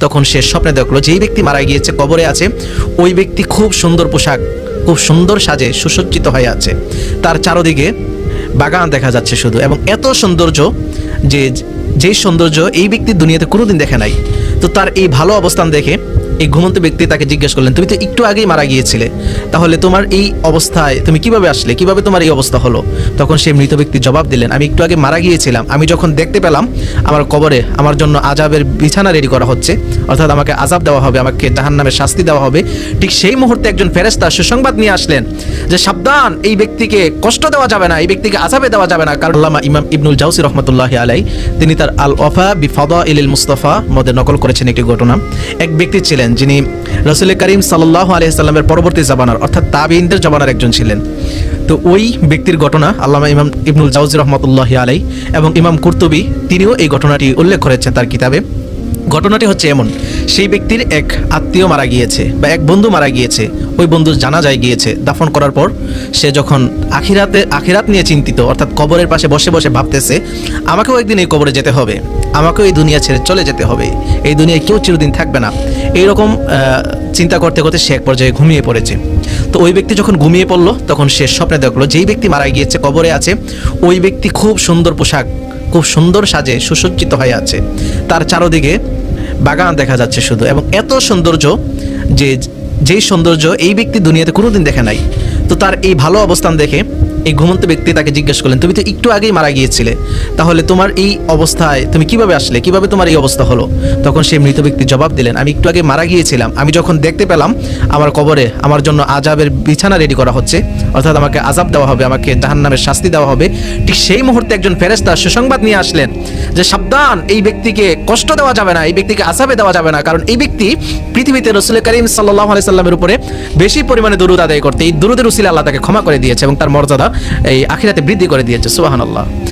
তখন সে স্বপ্নে দেখলো যেই ব্যক্তি মারা গিয়েছে কবরে আছে, ওই ব্যক্তি খুব সুন্দর পোশাক, খুব সুন্দর সাজে সুসজ্জিত হয়ে আছে। তার চারদিকে বাগান দেখা যাচ্ছে শুধু, এবং এত সৌন্দর্য যেই সৌন্দর্য এই ব্যক্তি দুনিয়াতে কোনোদিন দেখে নাই। তো তার এই ভালো অবস্থান দেখে এই ঘুমন্ত ব্যক্তি তাকে জিজ্ঞেস করলেন, তুমি তো একটু আগেই মারা গিয়েছিলে, তাহলে তোমার এই অবস্থায় তুমি কিভাবে আসলে, কিভাবে তোমার এই অবস্থা হলো? তখন সেই মৃত ব্যক্তি জবাব দিলেন, আমি একটু আগে মারা গিয়েছিলাম, আমি যখন দেখতে পেলাম আমার কবরে আমার জন্য আযাবের বিছানা রেডি করা হচ্ছে, অর্থাৎ আমাকে আযাব দেওয়া হবে, আমাকে জাহান্নামের শাস্তি দেওয়া হবে, ঠিক সেই মুহূর্তে একজন ফেরেশতা সুসংবাদ নিয়ে আসলেন যে সাবধান, এই ব্যক্তিকে কষ্ট দেওয়া যাবে না, এই ব্যক্তিকে আযাবে দেওয়া যাবে না। কারণ আল্লামা ইমাম ইবনুল জাওসি রহমাতুল্লাহি আলাইহি তিনি তার আল ওয়াফা বিফাদাইলিল মুস্তাফা মধ্যে নকল করেছেন একটি ঘটনা। এক ব্যক্তি ছিলেন যিনি রাসূল করিম সাল্লাল্লাহু আলাইহি সাল্লামের পরবর্তী জামানার অর্থাৎ তাবিঈনদের জামানার একজন ছিলেন। তো ওই ব্যক্তির ঘটনা আল্লামা ইমাম ইবনুল জাওজি রহমাতুল্লাহি আলাইহি এবং ইমাম কুরতুবী তিনিও এই ঘটনাটি উল্লেখ করেছেন তার কিতাবে। ঘটনাটি হচ্ছে এমন, সেই ব্যক্তির এক আত্মীয় মারা গিয়েছে বা এক বন্ধু মারা গিয়েছে, ওই বন্ধুর জানাজায় গিয়েছে। দাফন করার পর সে যখন আখিরাত নিয়ে চিন্তিত, অর্থাৎ কবরের পাশে বসে বসে ভাবতেছে আমাকেও একদিন এই কবরে যেতে হবে, আমাকেও এই দুনিয়া ছেড়ে চলে যেতে হবে, এই দুনিয়ায় কেউ চিরদিন থাকবে না, এইরকম চিন্তা করতে করতে সে এক পর্যায়ে ঘুমিয়ে পড়েছে। তো ওই ব্যক্তি যখন ঘুমিয়ে পড়লো তখন সে স্বপ্নে দেখলো যেই ব্যক্তি মারা গিয়েছে কবরে আছে, ওই ব্যক্তি খুব সুন্দর পোশাক, খুব সুন্দর সাজে সুসজ্জিত হয়ে আছে। তার চারদিকে বাগান দেখা যাচ্ছে শুধু, এবং এত সৌন্দর্য যেই সৌন্দর্য এই ব্যক্তি দুনিয়াতে কোনোদিন দেখে নাই। তো তার এই ভালো অবস্থান দেখে এই ঘুমন্ত ব্যক্তি তাকে জিজ্ঞেস করলেন, তুমি তো একটু আগেই মারা গিয়েছিলে, তাহলে তোমার এই অবস্থায় তুমি কিভাবে আসলে, কিভাবে তোমার এই অবস্থা হলো? তখন সেই মৃত ব্যক্তি জবাব দিলেন, আমি একটু আগে মারা গিয়েছিলাম, আমি যখন দেখতে পেলাম আমার কবরে আমার জন্য আযাবের বিছানা রেডি করা হচ্ছে, অর্থাৎ আমাকে আযাব দেওয়া হবে, আমাকে জাহান্নামের শাস্তি দেওয়া হবে, ঠিক সেই মুহূর্তে একজন ফেরেশতা সুসংবাদ নিয়ে আসলেন যে সাবধান, এই ব্যক্তিকে কষ্ট দেওয়া যাবে না, এই ব্যক্তিকে আযাবে দেওয়া যাবে না, কারণ এই ব্যক্তি পৃথিবীতে রাসূল করিম সাল্লাল্লাহু আলাইহি সাল্লামের উপরে বেশি পরিমাণে দরুদ আদায় করতে, এই দরুদের উসিলায় আল্লাহ তাকে ক্ষমা করে দিয়েছে এবং তার মর্যাদা এই আখিরাতে বৃদ্ধি করে দিয়েছে। সুবহানাল্লাহ।